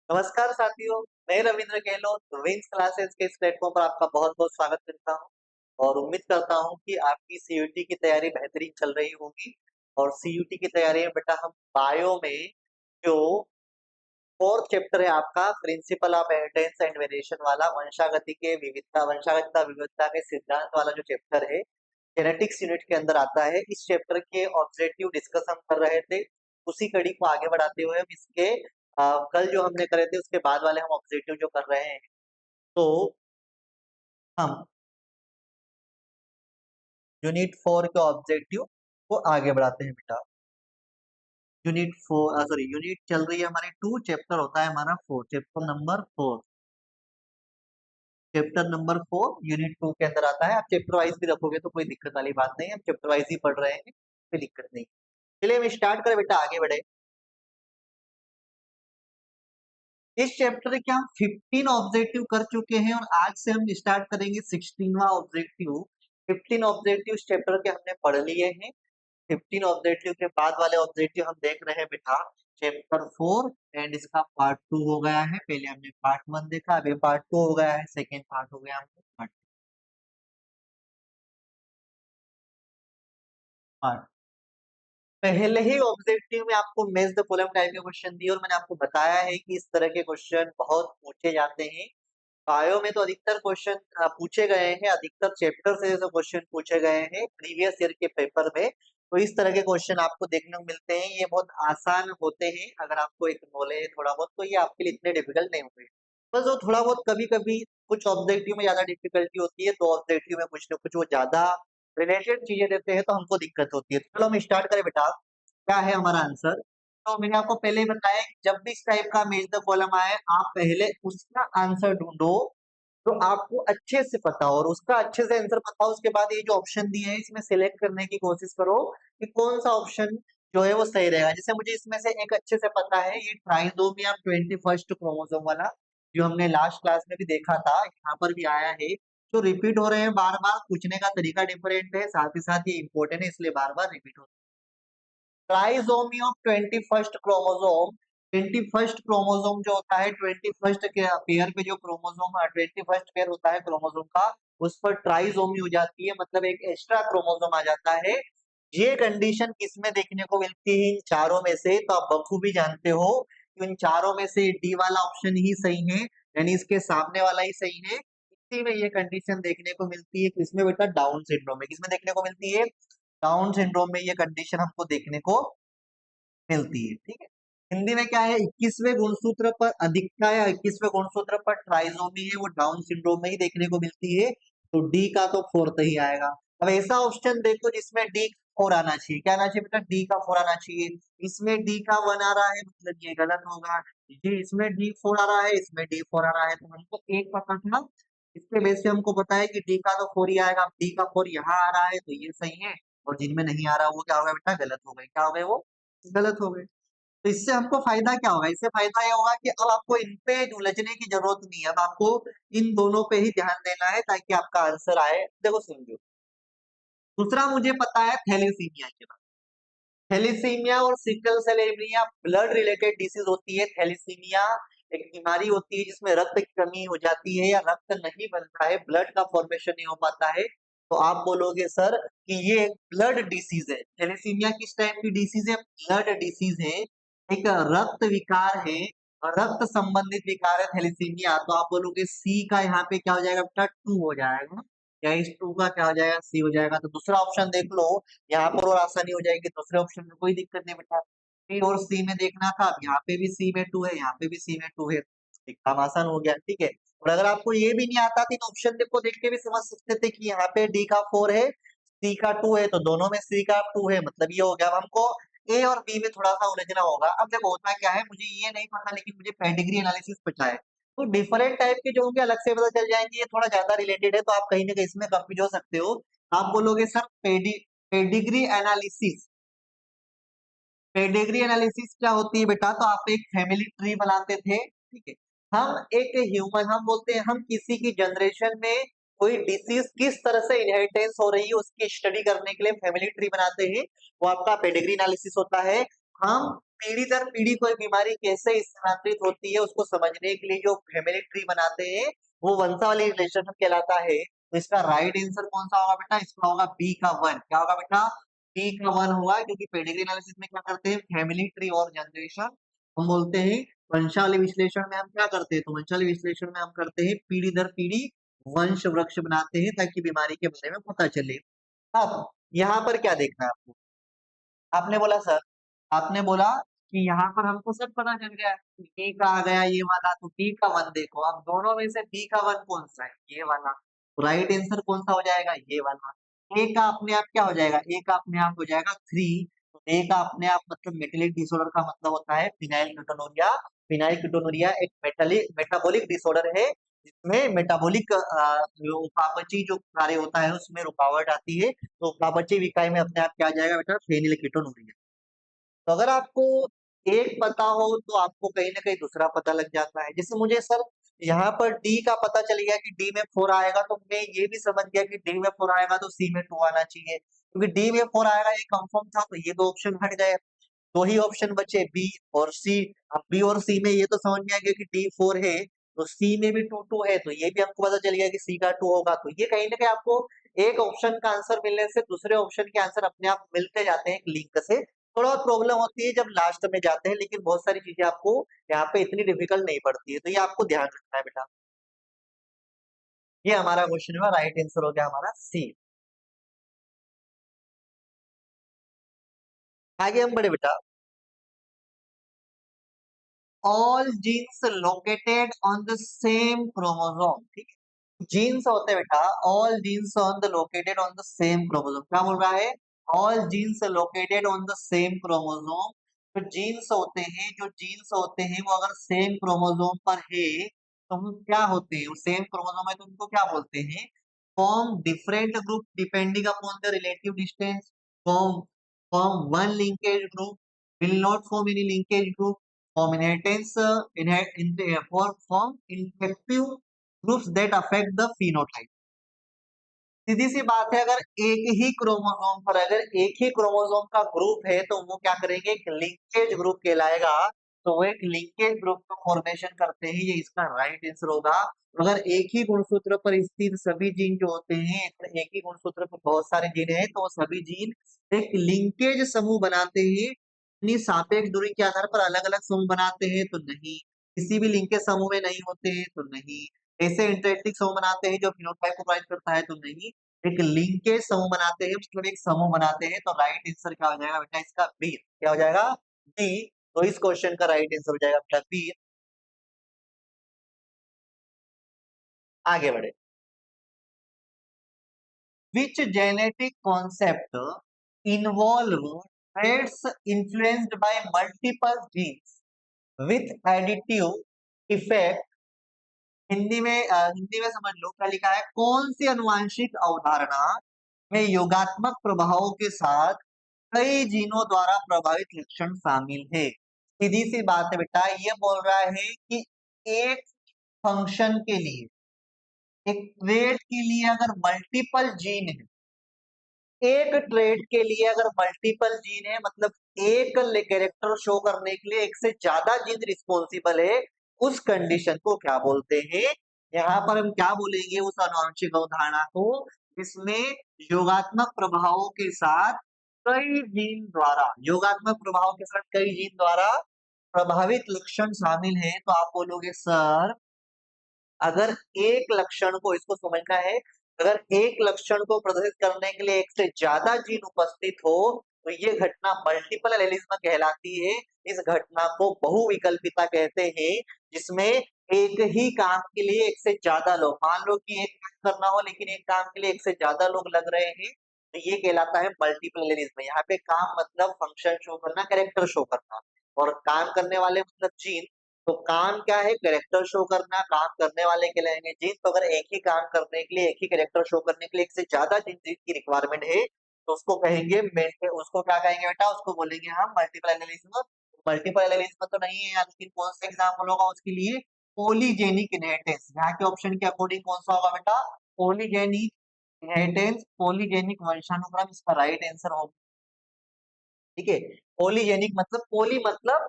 नमस्कार साथियों, मैं रविंद्र गहलोत विंस क्लासेस के इस प्लेटफॉर्म पर आपका बहुत-बहुत स्वागत करता हूं और उम्मीद करता हूं कि आपकी सीयूटी की तैयारी बेहतरीन चल रही होगी। और सीयूटी की तैयारी में बेटा हम बायो में जो फोर्थ चैप्टर है आपका principle of inheritance and variation वाला वंशागतिता विविधता के सिद्धांत वाला जो चैप्टर है जेनेटिक्स यूनिट के अंदर आता है। इस चैप्टर के ऑब्जेक्टिव डिस्कस हम कर रहे थे। उसी कड़ी को आगे बढ़ाते हुए हम इसके कल जो हमने करे थे उसके बाद वाले हम ऑब्जेक्टिव जो कर रहे हैं, तो हम यूनिट 4 के ऑब्जेक्टिव को आगे बढ़ाते हैं बेटा। यूनिट चल रही है हमारी 2, चैप्टर होता है हमारा 4, चैप्टर नंबर 4 यूनिट 2 के अंदर आता है। आप चैप्टर वाइज भी रखोगे तो कोई दिक्कत वाली बात नहीं है, हम चैप्टर वाइज ही पढ़ रहे हैं, कोई दिक्कत नहीं। चलिए हम स्टार्ट करें बेटा, आगे बढ़े। इस चैप्टर के हम 15 ऑब्जेक्टिव कर चुके हैं और आज से हम स्टार्ट करेंगे 16वां ऑब्जेक्टिव। 15 ऑब्जेक्टिव इस चैप्टर के हमने पढ़ लिए हैं। 15 ऑब्जेक्टिव के बाद वाले ऑब्जेक्टिव हम देख रहे हैं बेटा चैप्टर 4 एंड इसका पार्ट 2 हो गया है। पहले हमने पार्ट 1 देखा, अभी पार्ट 2 हो गया है, सेकेंड पार्ट हो गया हमको पार्ट। पहले ही ऑब्जेक्टिव में आपको मैच द फॉलोइंग टाइप के क्वेश्चन दिए और मैंने आपको बताया है कि इस तरह के क्वेश्चन बहुत पूछे जाते हैं। बायो में तो अधिकतर क्वेश्चन पूछे गए हैं, अधिकतर चैप्टर से जो क्वेश्चन पूछे गए हैं प्रीवियस ईयर के पेपर में। तो इस तरह के क्वेश्चन आपको देखने को मिलते हैं, ये बहुत आसान होते हैं। अगर आपको एक नॉलेज है थोड़ा बहुत तो ये आपके लिए इतने डिफिकल्ट नहीं होंगे। बस वो थोड़ा बहुत कभी कभी कुछ ऑब्जेक्टिव में ज्यादा डिफिकल्टी होती है, तो ऑब्जेक्टिव में कुछ ना कुछ वो ज्यादा रिलेटेड चीजें देते हैं तो हमको दिक्कत होती है। चलो हम स्टार्ट करें बेटा, क्या है हमारा आंसर। तो मैंने आपको पहले ही बताया कि जब भी इस टाइप का मैच द कॉलम आए आप पहले उसका आंसर ढूंढो तो आपको अच्छे से पता हो और उसका अच्छे से आंसर पता हो। उसके बाद ये जो ऑप्शन दिए हैं इसमें सिलेक्ट करने की कोशिश करो कि कौन सा ऑप्शन जो है वो सही रहेगा। जैसे मुझे इसमें से एक अच्छे से पता है, ये ट्राइसोमिया 21st क्रोमोसोम वाला जो हमने लास्ट क्लास में भी देखा था, यहाँ पर भी आया है। जो रिपीट हो रहे हैं बार बार, पूछने का तरीका डिफरेंट है, साथ ही साथ ये इंपॉर्टेंट है इसलिए बार बार रिपीट हो। Trisomy of 21st chromosome, 21st chromosome जो होता है 21st के पेयर पे जो क्रोमोसोम 21st पेयर होता है क्रोमोसोम का, उस पर ट्राइसोमी हो जाती है, मतलब एक एक्स्ट्रा क्रोमोसोम आ जाता है। ये कंडीशन किसमें देखने को मिलती है इन चारों में से, तो आप बखूबी जानते हो कि इन चारों में से डी वाला ऑप्शन ही सही है, यानी इसके सामने वाला ही सही है। इसी में ये कंडीशन देखने को मिलती है, किसमें बेटा, डाउन सिंड्रोम में। किसमें देखने को मिलती है, डाउन सिंड्रोम में ये कंडीशन हमको देखने को मिलती है। ठीक है, हिंदी में क्या है, 21वें गुणसूत्र पर अधिकता या 21वें गुणसूत्र पर ट्राइसोमी है, वो डाउन सिंड्रोम में ही देखने को मिलती है। तो डी का तो फोर्थ ही आएगा। अब ऐसा ऑप्शन देखो जिसमें डी 4 आना चाहिए, क्या आना चाहिए बेटा, डी का 4 आना चाहिए। इसमें डी का 1 आ रहा है, मतलब ये गलत होगा। जी, इसमें डी 4 आ रहा है, इसमें डी 4 आ रहा है, तो हमको एक पता था, इसके बेस से हमको पता है कि डी का तो 4 ही आएगा। डी का 4 यहाँ आ रहा है तो ये सही है, और जिनमें नहीं आ रहा वो क्या होगा बेटा, गलत हो गए। क्या हो गए वो, गलत हो गए। तो इससे हमको फायदा क्या होगा, इससे फायदा ये होगा कि अब आपको इन पे उलझने की जरूरत नहीं है, अब आपको इन दोनों पे ही ध्यान देना है ताकि आपका आंसर आए। देखो समझो, दूसरा मुझे पता है थैलेसीमिया के बारे में। थैलेसीमिया और sickle cell anaemia blood related disease होती है। थैलेसीमिया एक बीमारी होती है जिसमें रक्त की कमी हो जाती है या रक्त नहीं बनता है, ब्लड का फॉर्मेशन नहीं हो पाता है। तो आप बोलोगे सर कि ये एक ब्लड डिसीज है। थैलेसीमिया किस टाइप की डिसीज है, ब्लड डिसीज है, एक रक्त विकार है और रक्त संबंधित विकार है थैलेसीमिया। तो आप बोलोगे सी का यहाँ पे क्या हो जाएगा बेटा, 2 हो जाएगा, या इस 2 का क्या हो जाएगा, सी हो जाएगा। तो दूसरा ऑप्शन देख लो, यहाँ पर और आसानी हो जाएगी। दूसरे ऑप्शन में कोई दिक्कत नहीं बेटा, बी और सी में देखना था, अब यहाँ पे भी सी में 2 है, यहाँ पे भी सी में 2 है, काम आसान हो गया। ठीक है, और अगर आपको ये भी नहीं आता थी तो ऑप्शन देखो, देख के भी समझ सकते थे कि यहाँ पे डी का 4 है, सी का 2 है, तो दोनों में सी का 2 है, मतलब ये हो गया। अब हमको ए और बी में थोड़ा सा उलझना होगा। अब देखो होता क्या है, मुझे ये नहीं पता लेकिन मुझे पेडिग्री एनालिसिस पता है, तो डिफरेंट टाइप के जो होंगे अलग से पता चल जाएंगे, ये थोड़ा ज्यादा रिलेटेड है तो आप कहीं ना कहीं इसमें कंफ्यूज हो सकते हो। आप बोलोगे sir pedigree analysis, pedigree analysis क्या होती है बेटा, तो आप एक फैमिली ट्री बनाते थे। ठीक है, हम एक ह्यूमन, हम बोलते हैं हम किसी की जनरेशन में कोई डिसीज किस तरह से इनहेरिटेंस हो रही है उसकी स्टडी करने के लिए फैमिली ट्री बनाते हैं, वो आपका पेडिग्री एनालिसिस होता है। हम पीढ़ी दर पीढ़ी कोई बीमारी कैसे स्थानांतरित होती है उसको समझने के लिए जो फैमिली ट्री बनाते हैं वो वंशावली रिलेशनशिप कहलाता है। तो इसका राइट आंसर कौन सा होगा बेटा? इसका होगा बी का 1। क्या होगा बेटा? बी का 1 होगा, क्योंकि पेडिग्री एनालिसिस में क्या करते हैं? फैमिली ट्री और जनरेशन हम बोलते हैं। वंशावली विश्लेषण में हम क्या करते हैं? तो वंशावली विश्लेषण में हम करते हैं पीढ़ी दर पीढ़ी वंश वृक्ष बनाते हैं ताकि बीमारी के बारे में पता चले। अब यहाँ पर क्या देखना है आपको? आपने बोला सर, आपने बोला कि यहाँ पर हमको सब पता चल गया कि डी का आ गया ये वाला, तो डी का 1 देखो। अब दोनों में से डी का 1 कौन सा है? ये वाला। तो राइट आंसर कौन सा हो जाएगा? ये वाला। ए का अपने आप क्या हो जाएगा? ए का अपने आप हो जाएगा 3। तो ए का अपने आप मतलब मेटेलिक डिसऑर्डर का मतलब होता है फिनाइल कीटोनुरिया। फिनाइल कीटोनुरिया एक मेटाबॉलिक डिसऑर्डर है जिसमें मेटाबॉलिक उपापचय जो कार्य होता है उसमें रुकावट आती है। तो उपापचय इकाई में अपने आप क्या आ जाएगा बेटा? फेनिल कीटोनुरिया। तो अगर आपको एक पता हो तो आपको कहीं ना कहीं दूसरा पता लग जाता है। जैसे मुझे सर यहाँ पर डी का पता चल गया कि डी में 4 आएगा, तो मैं ये भी समझ गया कि डी में 4 आएगा तो सी में 2 आना चाहिए, क्योंकि डी में 4 आएगा ये कंफर्म था। तो ये दो ऑप्शन हट गए, दो ही ऑप्शन बचे बी और सी। अब बी और सी में ये तो समझ में आ गया कि डी 4 है, तो सी में भी 2 2 है, तो ये भी हमको पता चल गया कि सी का 2 होगा। तो ये कहीं ना कहीं आपको एक ऑप्शन का आंसर मिलने से दूसरे ऑप्शन के आंसर अपने आप मिलते जाते हैं एक लिंक से। थोड़ा प्रॉब्लम होती है जब लास्ट में जाते हैं, लेकिन बहुत सारी चीजें आपको यहाँ पे इतनी डिफिकल्ट नहीं पड़ती है, तो ये आपको ध्यान रखना है बेटा। ये हमारा क्वेश्चन हुआ, राइट आंसर हो गया हमारा सी। आगे हम बढ़े बेटा। All genes located on the same chromosome. ठीक है, जीन्स होते हैं बेटा, all genes on the located on the same chromosome. क्या बोल रहा है? All genes located on the same chromosome. तो जीन्स होते हैं, जो जीन्स होते हैं वो अगर सेम क्रोमोसोम पर है तो हम क्या होते हैं? सेम क्रोमोसोम है तो उनको क्या बोलते हैं? Form different group depending upon the relative distance. Form form one linkage group, will not form any linkage group, form inheritance form infective groups that affect the phenotype। सीधी सी बात है, अगर एक ही क्रोमोसोम पर अगर एक ही क्रोमोसोम का ग्रुप है तो वो क्या करेंगे? एक लिंकेज ग्रुप कहलाएगा। तो वो एक लिंकेज ग्रुप का फॉर्मेशन करते हैं, ये इसका राइट आंसर होगा। अगर एक ही गुणसूत्र पर स्थित सभी जीन जो होते हैं, अगर एक ही गुणसूत्र पर बहुत सारे जीन है तो वो सभी जीन एक लिंकेज समूह बनाते हैं। अपनी सापेक्ष दूरी के आधार पर अलग अलग समूह बनाते हैं तो नहीं, किसी भी लिंकेज समूह में नहीं होते हैं तो नहीं, ऐसे इंटरेक्टिंग समूह बनाते हैं जो फिनोटाइप को प्रोवाइड करता है तो नहीं, एक लिंकेज समूह बनाते हैं, मतलब एक समूह बनाते हैं। तो राइट आंसर क्या हो जाएगा बेटा? इसका बी। क्या हो जाएगा? बी। तो इस क्वेश्चन का राइट आंसर हो जाएगा बेटा बी। आगे बढ़े। Which genetic concept involve traits influenced by multiple genes with additive effect। Hindi में समझ लो क्या लिखा है। कौन सी अनुवांशिक अवधारणा में योगात्मक प्रभावों के साथ कई जीनों द्वारा प्रभावित लक्षण शामिल है? सीधी सी बात है बेटा, ये बोल रहा है कि एक फंक्शन के लिए, एक ट्रेड के लिए अगर मल्टीपल जीन है, एक ट्रेड के लिए अगर मल्टीपल जीन है, मतलब एक कैरेक्टर शो करने के लिए एक से ज्यादा जीन रिस्पॉन्सिबल है, उस कंडीशन को क्या बोलते हैं? यहाँ पर हम क्या बोलेंगे उस आनुवंशिक अवधारणा को जिसमें योगात्मक प्रभावों के साथ कई जीन द्वारा, योगात्मक प्रभाव के साथ कई जीन द्वारा प्रभावित लक्षण शामिल है। तो आप बोलोगे सर अगर एक लक्षण को, इसको समझना है, अगर एक लक्षण को प्रदर्शित करने के लिए एक से ज्यादा जीन उपस्थित हो तो ये घटना मल्टीपल एलेलिज्म कहलाती है। इस घटना को बहुविकल्पिता कहते हैं, जिसमें एक ही काम के लिए एक से ज्यादा लोग, मान लो कि एक काम करना हो लेकिन एक काम के लिए एक से ज्यादा लोग लग रहे हैं, तो ये कहलाता है मल्टीपल एलेलिज्म। यहाँ पे काम मतलब फंक्शन शो करना, कैरेक्टर शो करना, और काम करने वाले मतलब जीन। तो काम क्या है? कैरेक्टर शो करना। काम करने वाले कहलाएंगे जीन। तो अगर एक ही काम करने के लिए, एक ही कैरेक्टर शो करने के लिए एक से ज्यादा जीन की रिक्वायरमेंट है तो उसको कहेंगे, उसको क्या कहेंगे बेटा? उसको बोलेंगे हम मल्टीपल एलेलिज्म। मल्टीपल एलेलिज्म तो नहीं है यार, लेकिन कौन सा एग्जाम्पल होगा उसके लिए? Polygenic inheritance. यहाँ के ऑप्शन के अकॉर्डिंग कौन सा होगा बेटा? पॉलीजेनिक इनहेरिटेंस, पॉलीजेनिक वंशानुक्रम इसका राइट आंसर होगा। ठीक है। पॉलीजेनिक मतलब पोली मतलब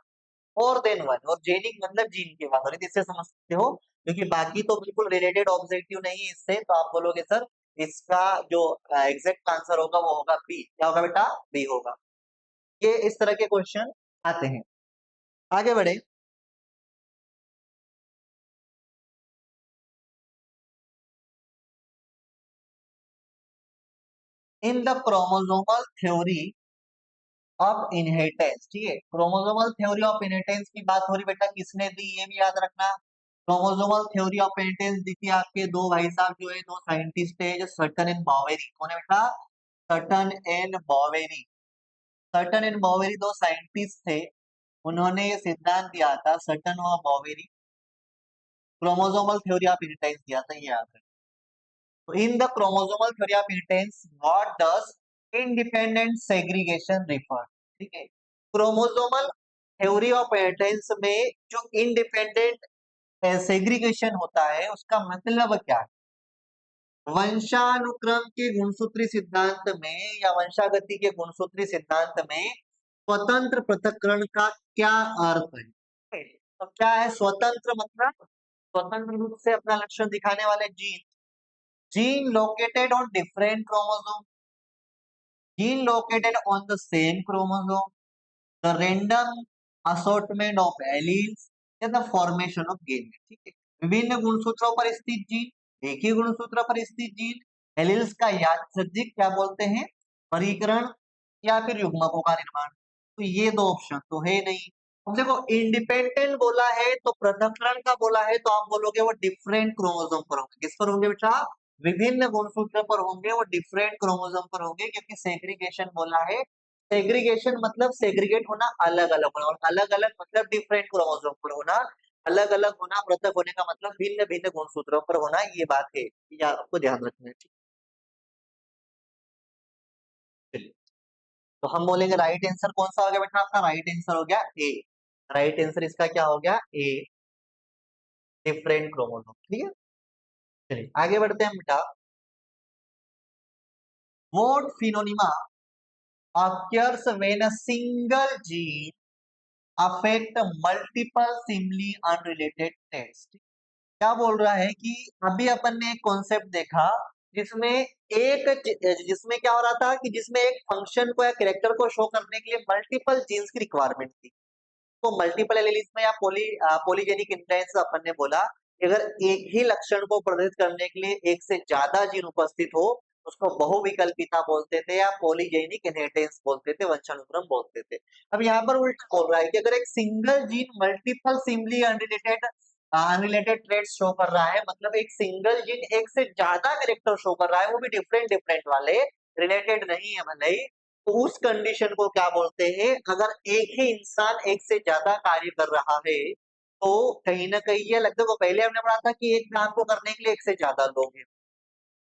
मोर देन वन और जेनिक मतलब जीन की बात हो रही थी, इससे समझ सकते हो, क्योंकि बाकी तो बिल्कुल रिलेटेड ऑब्जेक्टिव नहीं है इससे, तो आप बोलोगे सर इसका जो एग्जैक्ट आंसर होगा वो होगा बी। क्या होगा बेटा? बी होगा। ये इस तरह के क्वेश्चन आते हैं। आगे बढ़े। In the chromosomal theory of inheritance, ठीक है, क्रोमोसोमल थ्योरी ऑफ इनहेरिटेंस की बात हो रही बेटा, किसने दी ये भी याद रखना। क्रोमोसोमल थ्योरी ऑफ इनहेरिटेंस दी थी आपके दो भाई साहब जो है, दो साइंटिस्ट है, जो सर्टन एंड बॉवेरी। कौन है बेटा? Sutton and Boveri. Sutton and Boveri दो साइंटिस्ट थे, उन्होंने ये सिद्धांत दिया था, सर्टन और बॉवेरी, क्रोमोसोमल थ्योरी ऑफ इनहेरिटेंस दिया था, ये याद रखना। So in the chromosomal theory of inheritance, what does independent segregation refer? ठीक है, क्रोमोसोमल थ्योरी ऑफ इनहेरिटेंस में जो इंडिपेंडेंट सेग्रीगेशन होता है उसका मतलब क्या है? वंशानुक्रम के गुणसूत्री सिद्धांत में या वंशागति के गुणसूत्री सिद्धांत में स्वतंत्र पृथक्करण का क्या अर्थ है? तो क्या है स्वतंत्र? मतलब स्वतंत्र रूप से अपना लक्षण दिखाने वाले gene, gene located on different chromosome, gene located on the same chromosome, the random assortment of alleles या the formation of gametes, ठीक है। विभिन्न गुणसूत्रों पर स्थित जीन, एक ही गुणसूत्र पर स्थित जीन, एलील्स का यादृच्छिक क्या बोलते हैं? वर्गीकरण या फिर युग्मकों का निर्माण। तो ये दो ऑप्शन तो है नहीं। अब देखो इंडिपेंडेंट बोला है तो पृथक्करण का बोला है, तो आप बोलोगे वो डिफरेंट क्रोमोसोम पर होंगे। किस पर होंगे बेटा? विभिन्न गुणसूत्र पर होंगे, वो डिफरेंट क्रोमोसोम पर होंगे, क्योंकि सेग्रीगेशन बोला है। सेग्रीगेशन मतलब सेग्रीगेट होना, अलग अलग होना, और अलग अलग मतलब डिफरेंट क्रोमोसोम पर होना। अलग अलग होना, पृथक होने का मतलब भिन्न भिन्न गुणसूत्रों पर होना, ये बात है, ये आपको ध्यान रखना है। ठीक, तो हम बोलेंगे राइट आंसर कौन सा हो गया बेटा? आपका राइट आंसर हो गया ए। राइट आंसर इसका क्या हो गया? A, different chromosome. ठीक है, चलिए आगे बढ़ते हैं बेटा। What phenomena occurs when a single gene affect multiple seemingly unrelated traits? क्या बोल रहा है कि अभी अपन ने एक कॉन्सेप्ट देखा जिसमें जिसमें क्या हो रहा था कि जिसमें एक फंक्शन को या कैरेक्टर को शो करने के लिए मल्टीपल जीन्स की रिक्वायरमेंट थी। तो मल्टीपल एलील्स में या पॉलीजेनिक इनहेरिटेंस अपन ने बोला कि अगर एक ही लक्षण को प्रदर्शित करने के लिए एक से ज्यादा जीन उपस्थित हो, उसको बहुविकल्पिता बोलते थे या पॉलीजेनिक इनहेरिटेंस बोलते थे, वंशानुक्रम बोलते थे। अब यहाँ पर उल्टा बोल रहा है कि अगर एक single gene multiple seemingly unrelated traits show कर रहा है, मतलब एक सिंगल जीन एक से ज्यादा कैरेक्टर शो कर रहा है, वो भी डिफरेंट डिफरेंट वाले, रिलेटेड नहीं है भले ही, तो उस कंडीशन को क्या बोलते हैं? अगर एक ही इंसान एक से ज्यादा कार्य कर रहा है, तो कहीं ना कहीं ये लगता है, वो पहले हमने पढ़ा था कि एक काम को करने के लिए एक से ज्यादा लोग हैं।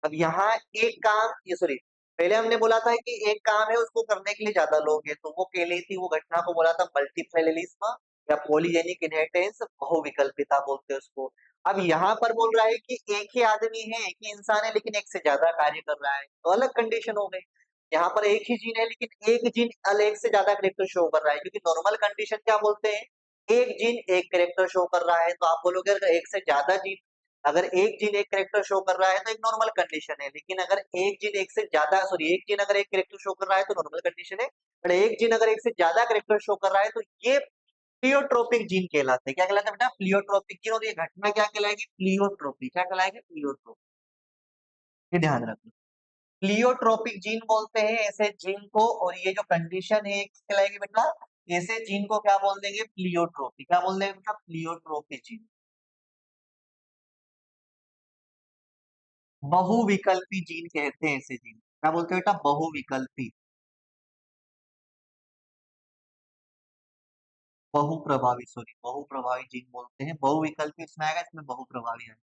अब यहाँ एक काम, ये सॉरी, पहले हमने बोला था कि एक काम है उसको करने के लिए ज्यादा लोग हैं, तो वो कहली थी, वो घटना को बोला था मल्टीप्लेलिज्म या पॉलीजेनिक इनहेरिटेंस, बहुविकल्पिता बोलते हैं उसको। अब यहाँ पर बोल रहा है कि एक ही आदमी है, एक ही इंसान है, लेकिन एक से ज्यादा कार्य कर रहा है, तो अलग कंडीशन हो गई। यहाँ पर एक ही जीन है लेकिन एक जीन अलग से ज्यादा करेक्टर शो कर रहा है, क्योंकि नॉर्मल कंडीशन क्या बोलते हैं? एक जीन एक करेक्टर शो कर रहा है, तो आप बोलोगे अगर एक से ज्यादा जीन, अगर एक जीन एक करेक्टर शो कर रहा है तो एक नॉर्मल कंडीशन है, लेकिन अगर एक जीन एक से ज्यादा, सॉरी, एक जीन अगर एक करेक्टर शो कर रहा है तो नॉर्मल कंडीशन है, और एक जीन अगर एक से ज्यादा करेक्टर शो कर रहा है तो ये प्लियोट्रोपिक जीन कहलाते हैं। क्या कहलाते हैं बेटा? Pleiotropic gene. और ये घटना क्या कहलाएगी? प्लियोट्रोपी। क्या कहलाएगी? प्लियोट्रोपी। ये ध्यान रखना, प्लियोट्रोपिक जीन बोलते हैं ऐसे जीन को, और ये जो कंडीशन है क्या कहलाएगी बेटा? ऐसे जीन को क्या बोल देंगे? प्लियोट्रोपी। क्या बोल देंगे बेटा? Pleiotropy gene. बहुविकल्पी जीन कहते हैं ऐसे जीन। क्या बोलते हैं बेटा? बहुविकल्पी। बहुप्रभावी, सॉरी, बहुप्रभावी जीन बोलते हैं। बहुविकल्पी इसमें आएगा, इसमें बहुप्रभावी आएगा।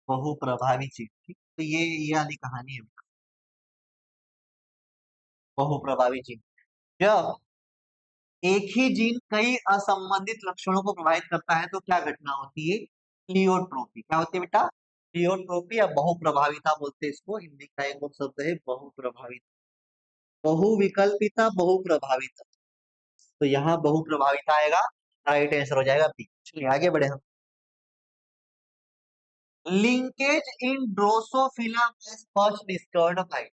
बहुप्रभावी जीन, ठीक, तो ये वाली कहानी है बहुप्रभावी जीन। जब एक ही जीन कई असंबंधित लक्षणों को प्रभावित करता है तो क्या घटना होती है? प्लियोट्रोपी। क्या होती है बेटा? प्लियोट्रोपी या बहुप्रभाविता बोलते हैं इसको, हिंदी का एक और शब्द है बहुप्रभाविता। बहुविकल्पिता, बहुप्रभाविता। तो यहाँ बहुप्रभाविता आएगा, राइट आंसर हो जाएगा बी। चलिए आगे बढ़े हम। Linkage in Drosophila first discovered by.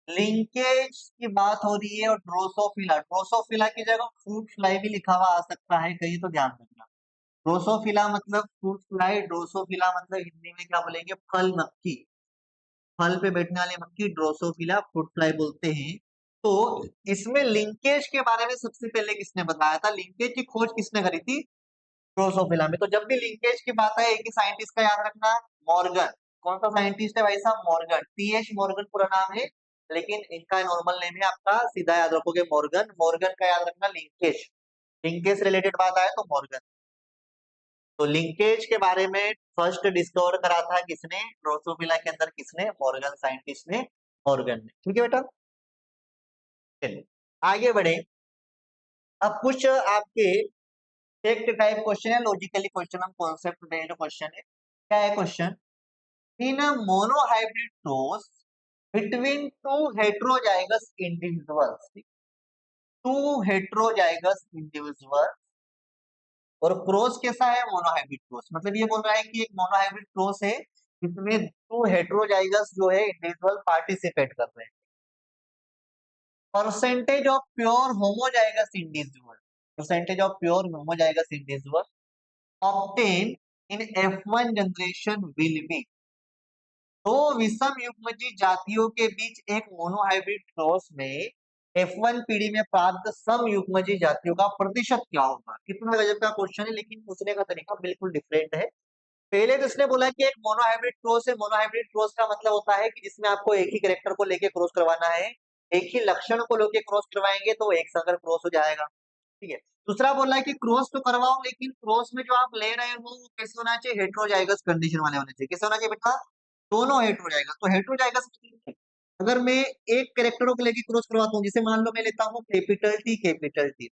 Linkage की बात हो रही है और ड्रोसोफिला, ड्रोसोफिला की जगह फ्रूट फ्लाई भी लिखा हुआ आ सकता है कहीं, तो ध्यान रखना। ड्रोसोफिला मतलब फ्रूट फ्लाई, ड्रोसोफिला मतलब हिंदी में क्या बोलेंगे, फल मक्खी, फल पे बैठने वाली मक्खी ड्रोसोफिला फ्रूट फ्लाई बोलते हैं। तो इसमें लिंकेज के बारे में सबसे पहले किसने बताया था, लिंकेज की खोज किसने करी थी, ड्रोसोफिला में। तो जब भी लिंकेज की बात है, एक ही साइंटिस्ट का याद रखना, मॉर्गन। कौन सा साइंटिस्ट है भाई साहब, मॉर्गन, टीएच मॉर्गन पूरा नाम है, लेकिन इनका नॉर्मल नेम है आपका, सीधा याद रखोगे मॉर्गन। मॉर्गन का याद रखना लिंकेज, लिंकेज से रिलेटेड बात आए तो मॉर्गन। तो लिंकेज के बारे में फर्स्ट डिस्कवर करा था किसने, ड्रोसोफिला के अंदर किसने, मॉर्गन साइंटिस्ट ने, मॉर्गन ने। ठीक है बेटा, चलिए आगे बढ़े। अब कुछ आपके फैक्ट टाइप क्वेश्चन है, लॉजिकली क्वेश्चन, हम कॉन्सेप्ट बेस्ड क्वेश्चन है। क्या है question, in a monohybrid cross between two heterozygous individuals, two heterozygous individual, और क्रॉस कैसा है, मोनोहाइब्रिड क्रॉस। मतलब ये बोल रहा है कि एक मोनोहाइब्रिड क्रॉस है जिसमें टू हेट्रोजाइगस जो है इंडिविजुअल पार्टिसिपेट कर रहे हैं। Percentage of pure homozygous individual, percentage of pure homozygous individual obtain in F1 generation will be. दो विषम युग्मजीव जातियों के बीच एक मोनोहाइब्रिड क्रॉस में F1 पीढ़ी में प्राप्त सम युग्मजीव जातियों का प्रतिशत क्या होगा। कितना गजब का क्वेश्चन है, लेकिन पूछने का तरीका बिल्कुल डिफरेंट है। पहले तो इसने बोला कि एक मोनोहाइब्रिड क्रॉस है, मोनोहाइब्रिड क्रॉस का मतलब होता है कि जिसमें आपको एक ही कैरेक्टर को लेके क्रॉस करवाना है, एक ही लक्षण को लेके क्रॉस करवाएंगे तो एक संकर क्रॉस हो जाएगा। ठीक है, दूसरा बोला है कि क्रॉस तो करवाओ, लेकिन क्रॉस में जो आप ले रहे हो वो कैसे होना चाहिए, हेट्रोजाइगस कंडीशन वाले होने चाहिए। कैसे होना चाहिए बेटा, दोनों हेट्रोजाइगस। तो हेट्रोजाइगस अगर मैं एक कैरेक्टरों को लेके क्रॉस करवाता हूँ, जिसे मान लो मैं लेता हूँ कैपिटल टी, कैपिटल टी,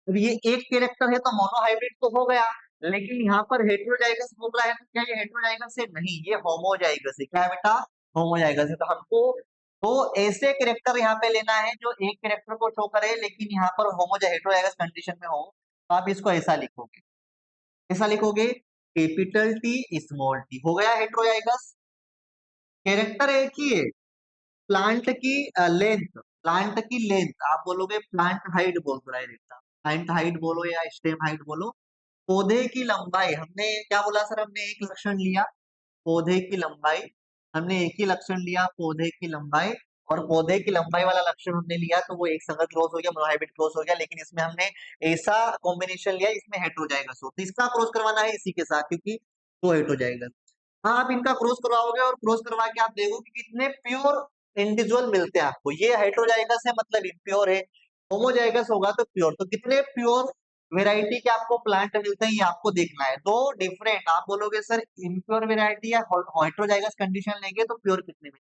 अब ये एक कैरेक्टर है तो मोनोहाइब्रिड तो हो गया, लेकिन यहाँ पर हेट्रोजाइगस बोल रहा है, तो क्या ये हेट्रोजाइगस है, नहीं, ये होमोजाइगस है। क्या है बेटा, होमोजाइगस है। तो हमको तो ऐसे कैरेक्टर यहाँ पे लेना है जो एक कैरेक्टर को शो करे, लेकिन यहाँ पर हेट्रोजाइगस कंडीशन में हो। तो आप इसको ऐसा लिखोगे, ऐसा लिखोगे, कैपिटल टी स्मॉल टी, हो गया हेट्रोजाइगस। कैरेक्टर एक ही है, प्लांट की लेंथ, प्लांट की लेंथ आप बोलोगे प्लांट हाइट बोल रहा है, प्लांट हाइट बोलो या स्टेम हाइट बोलो। पौधे की लंबाई, हमने क्या बोला सर, हमने एक लक्षण लिया, पौधे की लंबाई, हमने एक ही लक्षण लिया, पौधे की लंबाई, और पौधे की लंबाई वाला लक्षण हमने लिया तो वो एक संगत क्रॉस हो गया, मोनोहाइब्रिड क्रॉस हो गया। लेकिन इसमें हमने ऐसा कॉम्बिनेशन लिया इसमें हेट्रोजाइगस हो, तो इसका क्रॉस करवाना है इसी के साथ, क्योंकि वो हेट्रोजाइगस। हाँ, आप इनका क्रॉस करवाओगे और क्रॉस करवा के आप देखोगे कि कितने प्योर इंडिविजुअल मिलते हैं आपको। ये हेट्रोजाइगस है मतलब इम्प्योर है, होमोजाइगस होगा तो प्योर। तो कितने प्योर वेराइटी के आपको प्लांट मिलते हैं ये आपको देखना है। दो डिफरेंट, आप बोलोगे सर इम्प्योर वेराइटी या हेट्रोजाइगस कंडीशन लेंगे तो प्योर कितने में।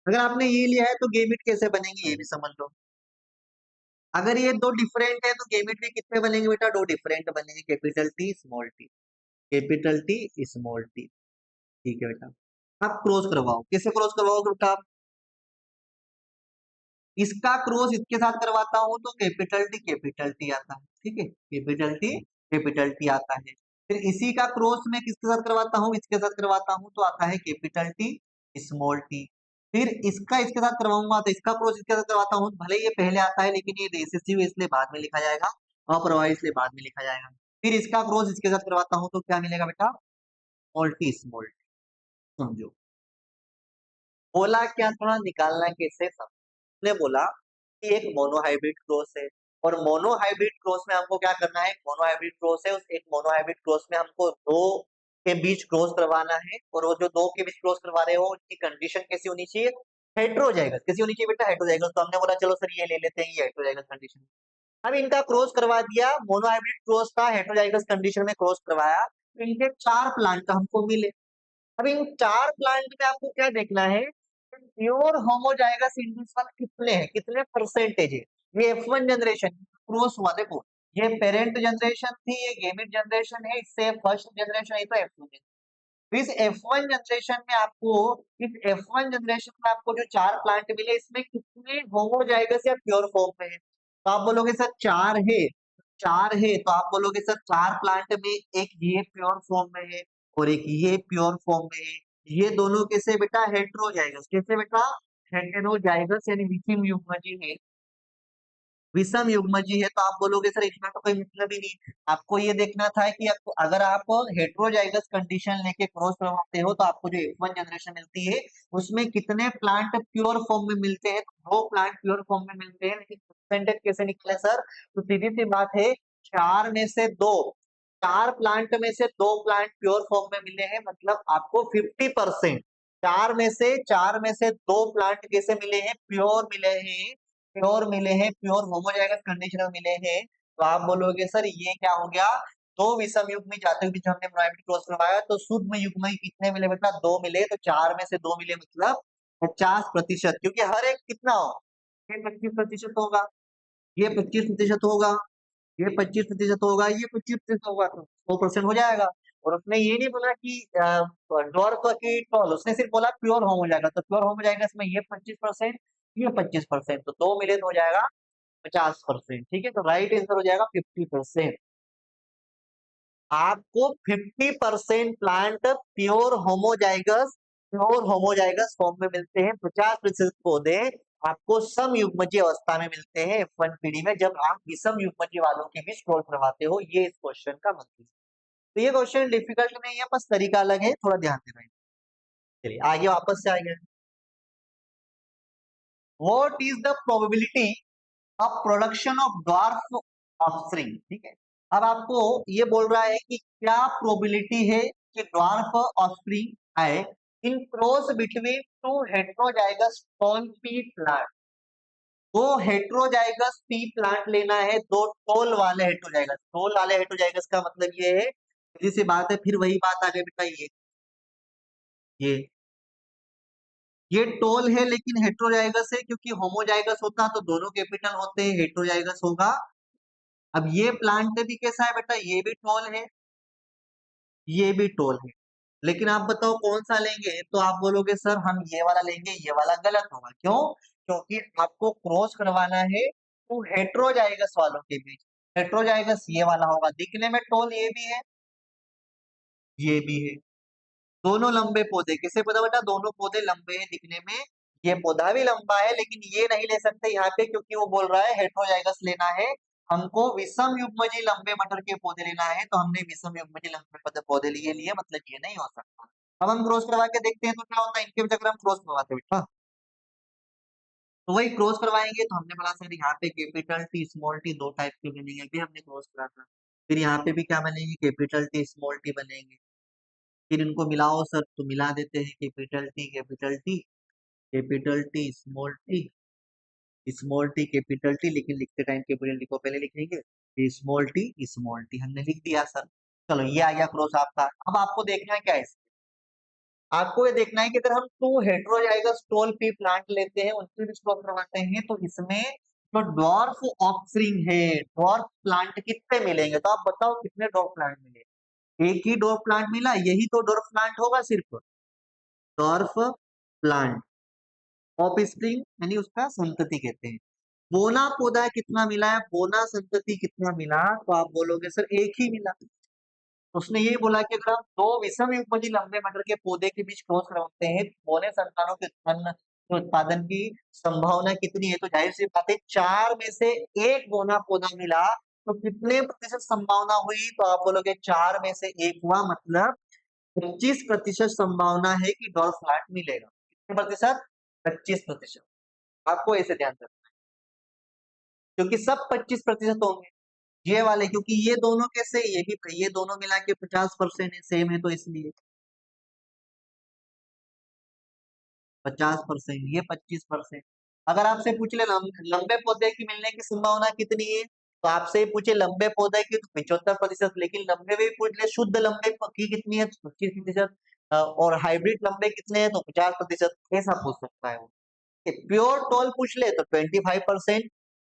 अगर आपने ये लिया है तो गेमिट कैसे बनेंगे ये भी समझ लो। अगर ये दो डिफरेंट है तो गेमिट भी कितने बनेंगे बेटा, दो डिफरेंट बनेंगे, capital T small T, capital T small T. ठीक है बेटा, आप क्रॉस करवाओ, कैसे क्रॉस करवाओगे बेटा, आप इसका क्रॉस इसके साथ करवाता हूं तो कैपिटल टी आता है। ठीक है, कैपिटल टी आता है। फिर इसी का क्रॉस मैं किसके साथ करवाता हूँ, इसके साथ करवाता हूँ तो आता है कैपिटल टी स्मॉल टी। फिर इसका इसके साथ करवाऊंगा तो इसका क्रॉस इसके साथ करवाता हूँ, भले ये पहले आता है लेकिन ये रिसेसिव इसलिए बाद में लिखा जाएगा, अप्रवाही इसलिए बाद में लिखा जाएगा। फिर इसका क्रॉस इसके साथ करवाता हूँ तो क्या मिलेगा बेटा, स्मॉल टी। समझो, बोला क्या था, निकालना कैसे, ने बोला कि एक मोनोहाइब्रिड क्रॉस है, और मोनोहाइब्रिड क्रॉस में हमको क्या करना है, मोनोहाइब्रिड क्रॉस है, उस एक मोनोहाइब्रिड क्रॉस में हमको दो के बीच क्रॉस करवाना है, और वो जो दो के बीच क्रॉस करवा रहे हो उनकी कंडीशन कैसी होनी चाहिए, हेट्रोजाइगस। कैसी होनी चाहिए बेटा, हेट्रोजाइगस। तो हमने बोला चलो सर ये ले लेते हैं, ये हेट्रोजाइगस कंडीशन। अब इनका क्रॉस करवा दिया, मोनोहाइब्रिड क्रॉस था, हेट्रोजाइगस कंडीशन में क्रॉस करवाया, तो इनके चार प्लांट हमको मिले। अब इन चार प्लांट में आपको क्या देखना है, प्योर होमोजाइगस इंडिविजुअल कितने हैं, कितने परसेंटेज है। ये F1 जनरेशन क्रॉस हुआ, देखो ये पेरेंट जनरेशन थी, ये गेमिट जनरेशन है, इससे फर्स्ट जनरेशन है तो F2 जनरेशन। तो इस F1 जनरेशन में आपको जो 4 प्लांट मिले, इसमें कितने होमोजाइगस या प्योर फॉर्म में है? तो आप बोलोगे सर 4 है, 4 है, तो आप बोलोगे सर 4 प्लांट में एक ये प्योर फॉर्म में है और एक ये प्योर फॉर्म में है। ये दोनों कैसे बेटा? हेटेरोजाइगस। कैसे बेटा? हेटेरोजाइगस यानी विषम युग्मजीय है। विषम युग्मजीय है, तो आप बोलोगे सर इसमें तो कोई मतलब ही नहीं। आपको ये देखना था कि अगर आप हेटेरोजाइगस कंडीशन लेके क्रॉस करवाते हो तो आपको जो F1 जनरेशन मिलती है उसमें कितने प्लांट प्योर फॉर्म में मिलते हैं? तो 2 प्लांट प्योर फॉर्म में मिलते हैं, लेकिन परसेंटेज कैसे निकले सर? तो सीधी सी बात है, 4 में से 2, 4 प्लांट में से 2 प्लांट प्योर फॉर्म में मिले हैं, मतलब आपको 50%। 4 में से 2 प्लांट कैसे मिले हैं? प्योर मिले हैं, प्योर मिले हैं, प्योर होमोजाइगस कंडीशन में मिले हैं। तो आप बोलोगे सर ये क्या हो गया? 2 विषम युग्मी जातक के बीच हमने प्राइमरी क्रॉस करवाया तो शुद्ध युग्मी कितने मिले बेटा? 2 मिले, तो 4 में से 2 मिले मतलब 50%, क्योंकि हर एक कितना हो? ये 25% होगा, ये 25% होगा, ये 25% होगा, ये 25% होगा, तो 100% हो जाएगा। और उसने ये नहीं बोला कि डॉर्फ की टॉल, उसने सिर्फ बोला प्योर होम हो जाएगा, तो प्योर होम हो जाएगा इसमें ये 25%, ये 25%, तो 2 मिले तो हो जाएगा 50%। ठीक है, तो राइट आंसर हो जाएगा 50%। आपको 50% प्लांट प्योर होमोजाइगस फॉर्म में मिलते हैं, 50% पौधे आपको सम युग्मजीय अवस्था में मिलते हैं F1 पीढ़ी में, जब आप विषम युग्मजीय वालों के बीच क्रॉस करवाते हो। ये इस क्वेश्चन का मतलब है। तो ये क्वेश्चन डिफिकल्ट नहीं है, बस तरीका अलग है, थोड़ा ध्यान देना है। चलिए आगे वापस से आएंगे। What is the probability of production of dwarf offspring? ठीक है, अब आपको ये बोल रहा है कि क्या प्रोबेबिलिटी है कि ड्वार्फ ऑफस्प्रिंग आए in cross between two heterozygous tall pea plant. दो हेटेरोजाइगस पी प्लांट लेना है, दो टोल वाले हेटेरोजाइगस। टोल वाले हेटेरोजाइगस का मतलब ये है, सीधी सी बात है, फिर वही बात आ गई बेटा, ये ये टोल है लेकिन हेटेरोजाइगस है, क्योंकि होमोजाइगस होता तो दोनों कैपिटल होते हैं, हेटेरोजाइगस होगा। अब ये प्लांट भी कैसा है बेटा? ये भी टोल है, ये भी टोल है, लेकिन आप बताओ कौन सा लेंगे? तो आप बोलोगे सर हम ये वाला लेंगे, ये वाला गलत होगा। क्यों? क्योंकि आपको क्रॉस करवाना है तो हेटेरोजाइगस वालों के बीच। हेटेरोजाइगस ये वाला होगा, दिखने में टोल ये भी है, ये भी है, दोनों लंबे पौधे। किसे पता बेटा? दोनों पौधे लंबे हैं दिखने में, ये पौधा भी लंबा है, लेकिन ये नहीं ले सकते यहाँ पे, क्योंकि वो बोल रहा है हेटेरोजाइगस लेना है हमको, विषम युग्मजीय लंबे मटर के पौधे लेना है, तो हमने विषम युग्मजीय लंबे पौधे लिए, मतलब ये नहीं हो सकता। अब हम क्रॉस करवा के देखते हैं तो क्या होता है, इनके चक्कर हम क्रॉस करवाते हैं बेटा। तो वही क्रॉस करवाएंगे तो हमने बोला सर यहाँ पे कैपिटल टी स्मॉल टी दो टाइप के बनेंगे, अभी हमने क्रॉस करा था। फिर यहाँ पे भी क्या बनेंगे? कैपिटल टी स्मॉल टी बनेंगे। फिर इनको मिलाओ सर, तो मिला देते हैं, capital T capital T, capital T small T, small T capital T, लेकिन लिखते टाइम कैपिटल टी को पहले लिखेंगे, स्मॉल टी हमने लिख दिया सर। चलो ये आ गया क्रॉस आपका। अब आपको देखना है क्या है, आपको ये देखना है कि अगर हम two heterozygous tall pea plant लेते हैं, उनसे भी क्रॉस करवाते हैं, तो इसमें जो डॉर्फ ऑफस्प्रिंग है, डॉर्फ प्लांट कितने मिलेंगे? तो आप बताओ कितने डॉर्फ प्लांट मिले? एक ही डॉर्फ प्लांट मिला, यही तो डॉर्फ प्लांट होगा, सिर्फ डॉर्फ प्लांट ऑफ स्प्रिंग यानी उसका संतति कहते हैं। बोना पौधा कितना मिला है? बोना संतति कितना मिला? तो आप बोलोगे सर एक ही मिला। उसने ये बोला कि अगर हम दो विषम युग्मजीय लंबे मटर के पौधे के बीच क्रॉस करवाते हैं, बोने संतानों के उत्पादन की संभावना कितनी है? तो जाहिर सी बात है, 4 में से 1 बोना पौधा मिला तो कितने प्रतिशत संभावना हुई? तो आप बोलोगे 4 में से 1 हुआ, मतलब 25% संभावना है कि डॉल्फ फ्लैट मिलेगा। कितने प्रतिशत? 25%। आपको ऐसे ध्यान रखना है, क्योंकि सब 25% होंगे ये वाले, क्योंकि ये दोनों कैसे, ये भी ये दोनों मिला के 50% है, सेम है, तो इसलिए 50%, ये 25%। अगर आपसे पूछ ले लंबे पौधे की मिलने की संभावना कितनी है, तो आपसे पूछे लंबे पौधे की तो 75%, लेकिन लंबे भी पूछ ले शुद्ध लंबे की कितनी है तो 25%, और हाइब्रिड लंबे कितने हैं तो 50%, ऐसा पूछ सकता है वो। प्योर टोल पूछ ले तो 25%,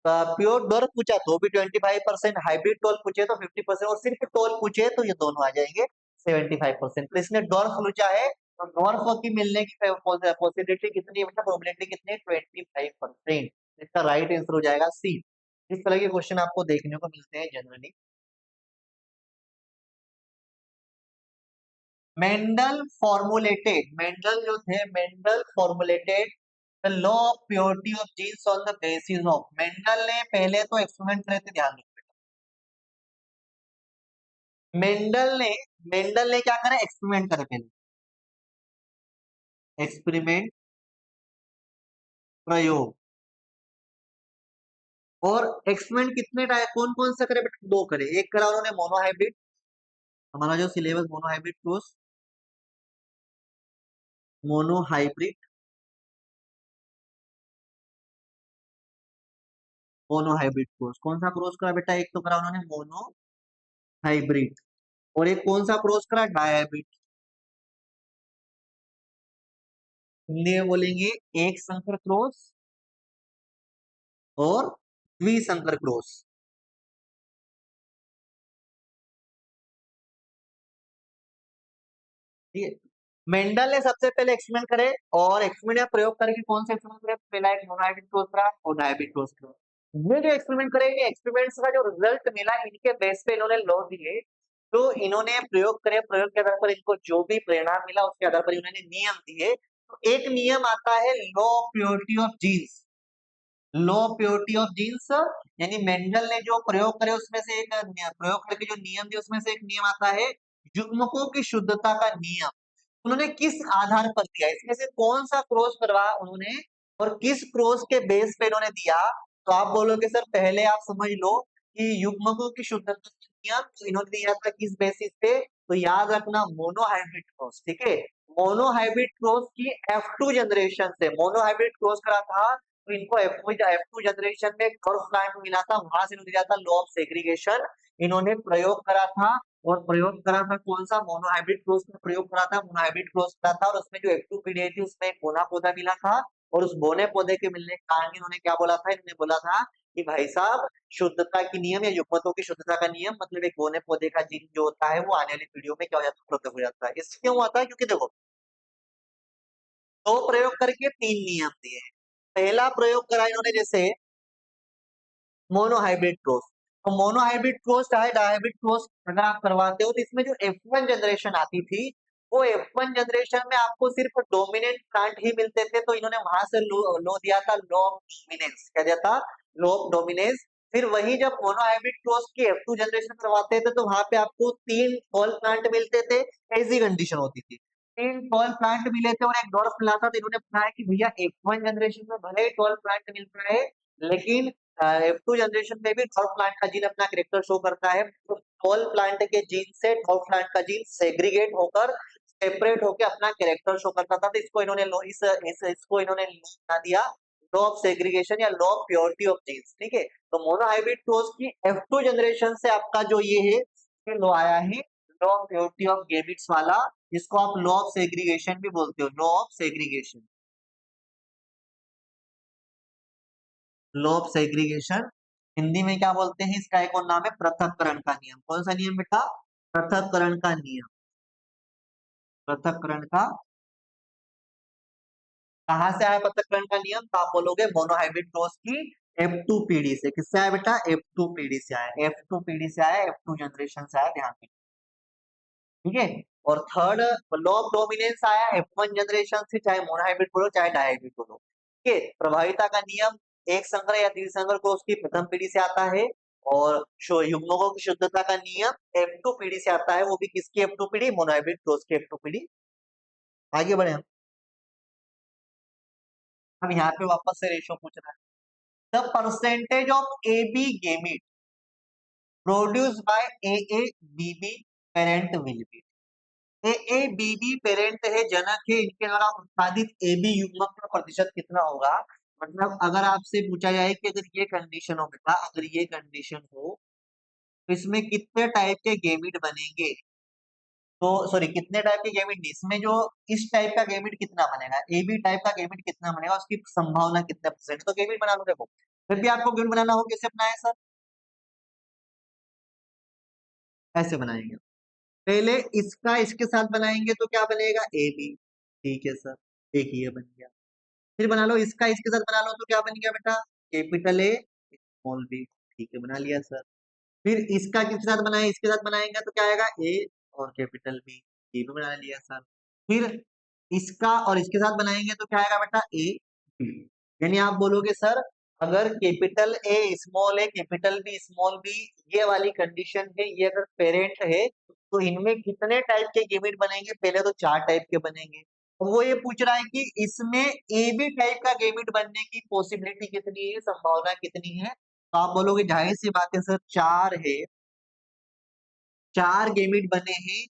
प्योर डॉर्फ पूछा तो भी 25%, हाइब्रिड टोल पूछे तो 50%, और सिर्फ टोल पूछे तो ये दोनों आ जाएंगे 75%। तो इसमें डॉर्फ लुचा है, तो डॉर्फ की मिलने की पॉसिबिलिटी कितनी है, मतलब प्रोबेबिलिटी कितनी है, 25%। इसका राइट आंसर हो जाएगा सी। इस तरह के क्वेश्चन आपको देखने को मिलते हैं जनरली। मेंडल जो थे, Mendel formulated the law of purity of genes on the basis of, Mendel ने पहले तो एक्सपेरिमेंट करे थे, ध्यान रखो। मेंडल ने क्या करा, एक्सपेरिमेंट करे पहले, एक्सपेरिमेंट, प्रयोग। और एक्सपेरिमेंट कितने टाइप, कौन कौन से करे बेटा, दो करे। एक करा उन्होंने मोनोहाइब्रिड, हमारा जो syllabus monohybrid cross, monohybrid, monohybrid cross. कौन सा क्रॉस करा बेटा, एक तो करा उन्होंने मोनोहाइब्रिड, और एक कौन सा क्रॉस करा, डायहाइब्रिड। हिंदी में बोलेंगे एक संकर क्रॉस और द्विसंकर क्रॉस। ठीक है, मेंडल ने सबसे पहले एक्सपेरिमेंट करे, और एक्सपेरिमेंट या प्रयोग करके कौन से एक्सपेरिमेंट करे, पहला एक मोनोहाइब्रिड क्रॉस करा और डायहाइब्रिड क्रॉस करा। ये जो एक्सपेरिमेंट करेंगे, एक्सपेरिमेंट्स का जो रिजल्ट मिला, इनके बेस पे इन्होंने लॉ दिए, तो इन्होंने प्रयोग करे, प्रयोग के आधार पर इनको जो भी परिणाम मिला उसके आधार पर इन्होंने नियम दिए। तो एक नियम आता है law of purity of genes, law of purity of genes, यानी मेंडल ने जो प्रयोग करे उसमें से एक प्रयोग करके जो नियम दिए उसमें से एक नियम आता है युग्मकों की शुद्धता का नियम। उन्होंने किस आधार पर दिया, इसमें से कौन सा क्रॉस करवाया उन्होंने और किस क्रॉस के बेस पे इन्होंने दिया। तो आप बोलोगे सर पहले आप समझ लो कि युग्मकों की शुद्धता का नियम तो इन्होंने दिया था किस बेसिस पे, तो याद रखना मोनोहाइब्रिड क्रॉस। ठीक है, मोनोहाइब्रिड क्रॉस की F2 जनरेशन से मोनोहाइब्रिड क्रॉस करा था, तो इनको F2 जनरेशन में कर्व प्लांट मिला था, वहां से इन्होंने दिया था लॉ ऑफ सेग्रीगेशन। इन्होंने प्रयोग करा था, और प्रयोग करा था कौन सा, मोनोहाइब्रिड क्रॉस में प्रयोग करा था, मोनोहाइब्रिड क्रॉस करा था, और उसमें जो F2 पीढ़ी थी उसमें एक बोना पौधा मिला था। और उस बोने पौधे के मिलने के कारण इन्होंने क्या बोला था, इन्होंने बोला था कि भाई साहब शुद्धता की नियम या युग्मकों की शुद्धता का नियम, मतलब एक बोने पौधे का जीन जो होता है वो आने वाली पीढ़ियों में क्या हो जाता है, उपलब्ध हो जाता है। इससे क्यों होता है, क्योंकि देखो दो प्रयोग करके तीन नियम दिए। पहला प्रयोग करा इन्होंने जैसे मोनोहाइब्रिड क्रॉस, तो मोनोहाइब्रिड क्रॉस चाहे डायहाइब्रिड क्रॉस अगर आप करवाते हो, तो इसमें जो F1 जनरेशन आती थी, वो F1 जनरेशन में आपको सिर्फ डोमिनेंट प्लांट ही मिलते थे, तो इन्होंने वहां से लो दिया था लॉ ऑफ डोमिनेंस। क्या दिया था, लॉ ऑफ डोमिनेंस। फिर वही जब मोनोहाइब्रिड क्रॉस की F2 जनरेशन करवाते थे, तो वहां पे आपको 3 टॉल प्लांट मिलते थे, ऐसी कंडीशन होती थी। 3 टॉल प्लांट मिले थे और एक डॉर्फ मिला था, तो इन्होंने बताया कि भैया F1 जनरेशन में भले ही टॉल प्लांट मिलता है, लेकिन F2 जनरेशन में भी डॉर्फ प्लांट का जीन अपना कैरेक्टर शो करता है। तो टॉल प्लांट के जीन से डॉर्फ प्लांट का जीन सेग्रीगेट होकर सेपरेट होकर अपना कैरेक्टर शो करता था, तो इसको इन्होंने इसको इन्होंने बना दिया लॉ ऑफ सेग्रीगेशन या law of purity of genes. ठीक है, तो मोनोहाइब्रिड क्रॉस की F2 जनरेशन से आपका जो ये है, ये लॉ आया है law of purity of gametes वाला, जिसको आप लॉ ऑफ सेग्रीगेशन भी बोलते हो, law of segregation, law of segregation. Hindi में क्या बोलते हैं, इसका एक और नाम है पृथक्करण का नियम। कौन सा नियम बेटा, पृथक्करण का नियम। पृथक्करण का, कहां से आया पृथक्करण का नियम, तो आप बोलोगे मोनोहाइब्रिड क्रॉस की F2 पीढ़ी से। किससे आया बेटा, F2 पीढ़ी से आया, F2 पीढ़ी से आया, F2 जनरेशन से आया, ध्यान में। ठीक है, और थर्ड लॉ ऑफ डोमिनेंस आया F1 जनरेशन से, चाहे मोनोहाइब्रिड बोलो चाहे डायहाइब्रिड बोलो। ठीक है, प्रभाविता का नियम एक संकर या द्विसंकर को उसकी प्रथम पीढ़ी से आता है, और युग्मकों की शुद्धता का नियम F2 पीढ़ी से आता है, वो भी किसकी F2 पीढ़ी, मोनोहाइब्रिड क्रॉस की F2 पीढ़ी। आगे बढ़े हम, यहाँ पे वापस से रेशो पूछ रहा है, the percentage of A B gamete produce by A A B B parent will be. A A B B parent है, जनक है, इनके द्वारा उत्पादित ए बी युग्मक का प्रतिशत कितना होगा। मतलब अगर आपसे पूछा जाए कि अगर ये कंडीशन हो बेटा, अगर ये कंडीशन हो तो इसमें कितने टाइप के गेमिट बनेंगे, तो सॉरी कितने टाइप के गेमिट नहीं, इसमें जो इस टाइप का गेमिट कितना बनेगा, ए बी टाइप का गेमिट कितना बनेगा, उसकी संभावना कितना परसेंट। तो गेमिट बना लो, देखो फिर भी आपको गेमिट बनाना हो कैसे बनाए सर, ऐसे बनाएंगे। पहले इसका इसके साथ बनाएंगे तो क्या बनेगा, ए बी। ठीक है सर, एक ये बन गया। फिर बना लो इसका इसके साथ बना लो तो क्या बन गया बेटा, कैपिटल ए स्मॉल बी। ठीक है, बना लिया सर। फिर इसका किसके साथ बनाए, इसके साथ बनाएंगे तो क्या आएगा, ए और कैपिटल बी। ये भी बना लिया सर। फिर इसका और इसके साथ बनाएंगे तो क्या आएगा बेटा, ए बी। यानी आप बोलोगे सर, अगर capital A small A capital B small B ये वाली कंडीशन है, ये अगर पेरेंट है तो इनमें कितने टाइप के गेमिट बनेंगे, पहले तो 4 टाइप के बनेंगे। तो वो ये पूछ रहा है कि इसमें ए बी टाइप का गेमिट बनने की पॉसिबिलिटी कितनी है, संभावना कितनी है। तो आप बोलोगे जाहिर सी बात है सर, 4 है, 4 गेमिट बने हैं।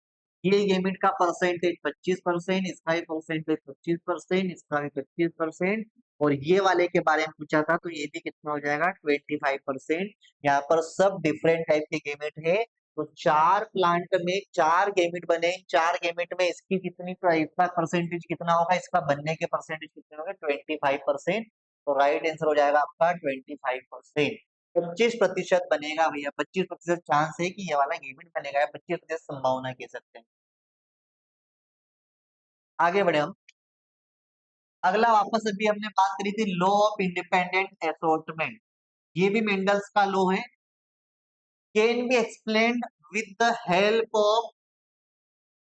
ये गेमिट का परसेंटेज 25%, इसका भी परसेंटेज 25%, इसका भी 25%, और ये वाले के बारे में पूछा था तो ये भी कितना हो जाएगा, 25%। यहाँ पर सब डिफरेंट टाइप के गेमिट है। तो 4 प्लांट में 4 गेमिट बने, 4 गेमिट में इसकी कितनी, इसका परसेंटेज कितना होगा, इसका बनने के परसेंटेज कितने होंगे, 25%। तो राइट आंसर हो जाएगा आपका 25%। 25% बनेगा भैया, 25% चांस है कि ये वाला गेमिट बनेगा, 25% संभावना कह सकते हैं। आगे बढ़े हम। अगला वापस अभी हमने बात करी थी लॉ ऑफ इंडिपेंडेंट असॉर्टमेंट। ये भी मेंडल्स का लॉ है। Can be explained with the help of,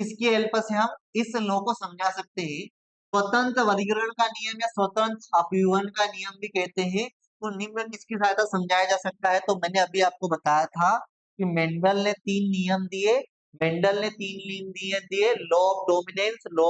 इसकी हेल्प से हम इस लॉ को समझा सकते हैं। स्वतंत्र वर्गीकरण का नियम या स्वतंत्र अपव्यवन का नियम भी कहते हैं। तो निम्न किसकी सहायता समझाया जा सकता है, तो मैंने अभी आपको बताया था कि मेंडल ने 3 नियम दिए। मेंडल ने 3 नियम दिए, law of dominance, law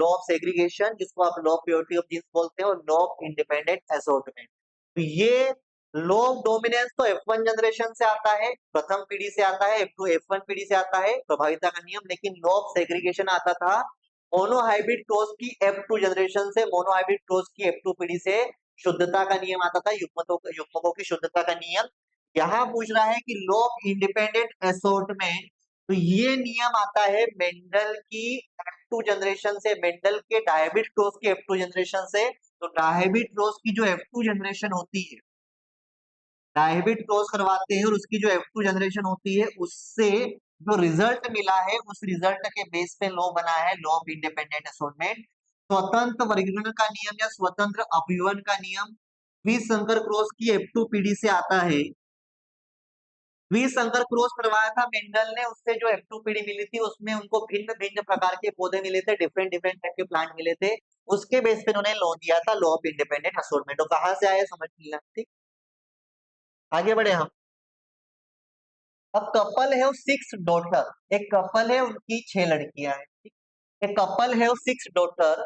of segregation जिसको आप law of purity of genes बोलते हैं, और लॉ ऑफ इंडिपेंडेंट असॉर्टमेंट। तो ये लॉ ऑफ डोमिनेंस तो F1 जनरेशन से आता है, प्रथम पीढ़ी से आता है, F2 F1 पीढ़ी से आता है, प्रभाविता का नियम। लेकिन लॉ ऑफ सेग्रीगेशन आता था मोनोहाइब्रिड क्रॉस की F2 जनरेशन से, मोनोहाइब्रिड क्रॉस की F2 पीढ़ी से शुद्धता का नियम आता था, युग्मकों की शुद्धता का नियम। यहाँ पूछ रहा है कि लॉ ऑफ इंडिपेंडेंट असॉर्टमेंट, तो ये नियम आता है मेंडल की F2 जनरेशन से, मेंडल के डायबिट क्रॉस की F2 जनरेशन से। तो डायबिट क्रॉस की जो F2 जनरेशन होती है, डायबिट क्रॉस करवाते हैं और उसकी जो F2 जनरेशन होती है, उससे जो रिजल्ट मिला है उस रिजल्ट के बेस पे लॉ बना है लॉ ऑफ इंडिपेंडेंट असॉर्टमेंट। स्वतंत्र वर्गीकरण का नियम या स्वतंत्र अपव्यवन का नियम द्विसंकर क्रॉस की F2 पीढ़ी से आता है। द्विसंकर क्रॉस करवाया था मेंडल ने, उससे जो F2 पीढ़ी मिली थी उसमें उनको भिन्न भिन्न प्रकार के पौधे मिले थे, डिफरेंट डिफरेंट टाइप के प्लांट मिले थे। उसके बेस पे उन्होंने लॉ दिया था लॉ ऑफ इंडिपेंडेंट असॉर्टमेंट। तो कहां से आया समझ लिया, ठीक। आगे बढ़े हम। अब कपल है 6 डॉटर, एक कपल है उनकी 6 लड़कियां हैं। एक कपल है 6 daughter,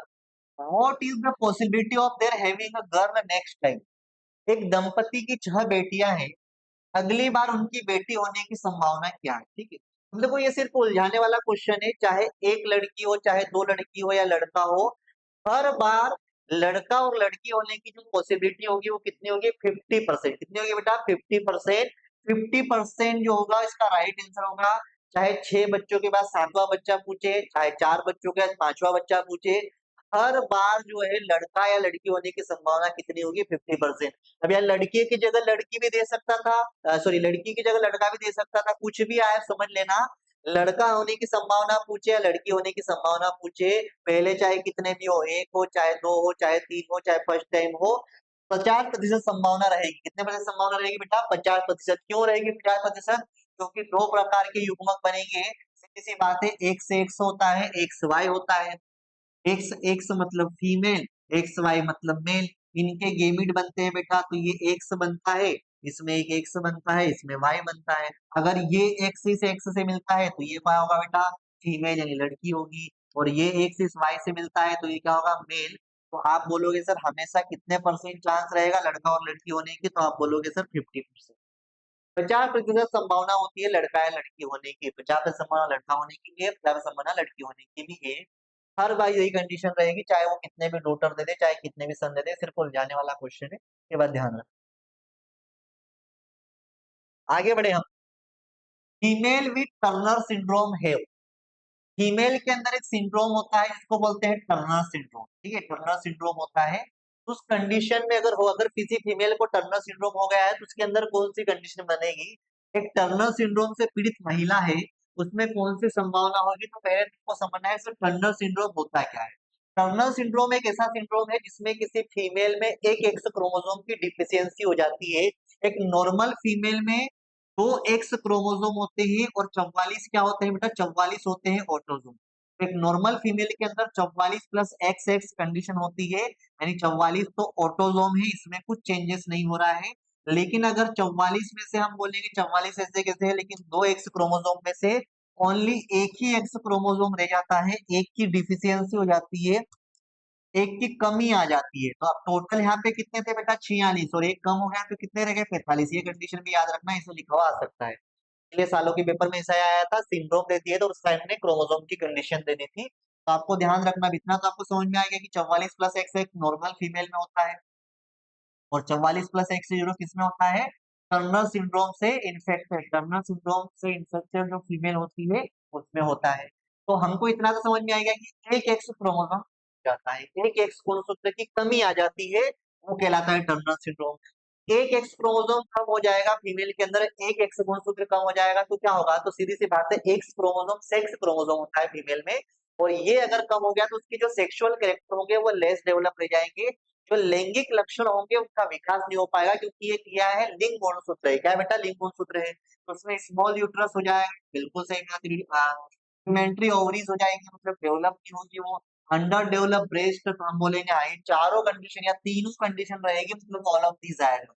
what is the possibility of their having a girl next time. एक दंपति की 6 बेटियां हैं, अगली बार उनकी बेटी होने की संभावना क्या है, ठीक है। हम देखो ये सिर्फ उलझाने वाला क्वेश्चन है, चाहे एक लड़की हो, चाहे 2 लड़की हो या लड़का हो, हर बार लड़का और लड़की होने की जो पॉसिबिलिटी होगी वो कितनी होगी, 50%। कितनी होगी बेटा, 50%। 50% जो होगा इसका राइट आंसर होगा। चाहे 6 बच्चों के बाद 7वां बच्चा पूछे, चाहे 4 बच्चों के बाद 5वां बच्चा पूछे, हर बार जो है लड़का या लड़की होने की संभावना कितनी होगी, 50%। अब यार लड़के की जगह लड़की भी दे सकता था, सॉरी लड़की की जगह लड़का भी दे सकता था, कुछ भी आया समझ लेना। लड़का होने की संभावना पूछे या लड़की होने की संभावना पूछे, पहले चाहे कितने भी हो, 1 हो चाहे 2 हो चाहे 3 हो चाहे फर्स्ट टाइम हो, 50% संभावना रहेगी। कितने परसेंट संभावना रहेगी बेटा, 50%। क्यों रहेगी 50%, क्योंकि 2 प्रकार के युग्मक बनेंगे। सीधी सी बात है, एक से एक्स होता है, एक से वाई होता है। एक्स एक्स मतलब फीमेल, एक्स वाई मतलब मेल। इनके गेमिट बनते हैं बेटा, तो ये एक्स बनता है, इसमें एक एक्स बनता है, इसमें वाई बनता है। अगर ये एक्स इस एक्स से मिलता है तो ये क्या होगा बेटा, फीमेल यानी लड़की होगी। और ये एक्स इस वाई से मिलता है तो ये क्या होगा, मेल। तो आप बोलोगे सर हमेशा कितने परसेंट चांस रहेगा लड़का और लड़की होने की, तो आप बोलोगे सर 50%। 50% संभावना होती है लड़का या लड़की होने की, 50% संभावना लड़का होने की भी है, 50% संभावना लड़की होने की भी है। हर बार यही कंडीशन रहेगी, चाहे वो कितने भी डॉटर दे दे, चाहे कितने भी सन दे दे, सिर्फ उलझाने वाला क्वेश्चन है, ये बात ध्यान रख। आगे बढ़े हम। फीमेल विथ टर्नर सिंड्रोम है, फीमेल के अंदर एक सिंड्रोम होता है जिसको बोलते हैं टर्नर सिंड्रोम, ठीक है, टर्नर सिंड्रोम होता है। तो उस कंडीशन में अगर हो, अगर किसी फीमेल को टर्नर सिंड्रोम हो गया है तो उसके अंदर कौन सी कंडीशन बनेगी, एक टर्नर सिंड्रोम से पीड़ित महिला है, उसमें कौन सी संभावना होगी, तो पहले तुमको समझना है सर टर्नर सिंड्रोम होता क्या है। टर्नर सिंड्रोम एक ऐसा सिंड्रोम है जिसमें किसी फीमेल में एक एक्स क्रोमोसोम की डिफिशियंसी हो जाती है। एक नॉर्मल फीमेल में 2 एक्स क्रोमोसोम होते हैं और 44 क्या होते हैं बेटा, 44 होते हैं ऑटोसोम। एक नॉर्मल फीमेल के अंदर 44 प्लस एक्स एक्स कंडीशन होती है, यानी 44 तो ऑटोसोम है, इसमें कुछ चेंजेस नहीं हो रहा है। लेकिन अगर 44 में से हम बोलेंगे 44 ऐसे कैसे है, लेकिन 2 एक्स क्रोमोसोम में से ओनली एक ही एक्स क्रोमोसोम रह जाता है, एक की डिफिशियंसी हो जाती है, एक की कमी आ जाती है। तो अब टोटल यहाँ पे कितने थे बेटा, 46, और एक कम हो गया तो कितने रह गए, 45। ये कंडीशन भी याद रखना, इसे लिखा हुआ आ सकता है। पिछले सालों के पेपर में ऐसा आया था, सिंड्रोम देती है तो उस टाइम ने क्रोमोसोम की कंडीशन देनी थी। तो आपको ध्यान रखना, इतना तो आपको समझ में आएगा कि 44 प्लस एक्स एक नॉर्मल फीमेल में होता है और 44 प्लस एक्स जीरो किसमें होता है, टर्नर सिंड्रोम से इन्फेक्टेड, टर्नर सिंड्रोम से इन्फेक्टेड जो फीमेल होती है उसमें होता है। तो हमको इतना तो समझ में आएगा कि एक एक्स क्रोमोसोम जाता है, एक एक्स गुणसूत्र की कमी आ जाती है, वो कहलाता है टर्नर सिंड्रोम। एक एक्स क्रोमोसोम कम हो जाएगा फीमेल के अंदर, एक एक्स गुणसूत्र कम हो जाएगा तो क्या होगा, तो सीधी सी बात है, एक्स क्रोमोसोम सेक्स क्रोमोसोम होता है फीमेल में, और ये अगर कम हो गया तो उसकी जो सेक्सुअल कैरेक्टर होंगे वो लेस डेवलप रह जाएंगे, जो लैंगिक लक्षण होंगे उनका विकास नहीं हो पाएगा, क्योंकि ये क्या है, लिंग गुणसूत्र है। क्या बेटा, लिंग गुणसूत्र है, तो उसमें स्मॉल यूट्रस हो जाएगा, बिल्कुल सही बात, इमेंट्री ओवरीज हो जाएंगे, मतलब डेवलप नहीं होगी वो, अंडर डेवलप ब्रेस्ट, तो हम बोलेंगे हाइट, चारों कंडीशन या तीनों कंडीशन रहेगी, मतलब ऑल ऑफ दीज आएगा।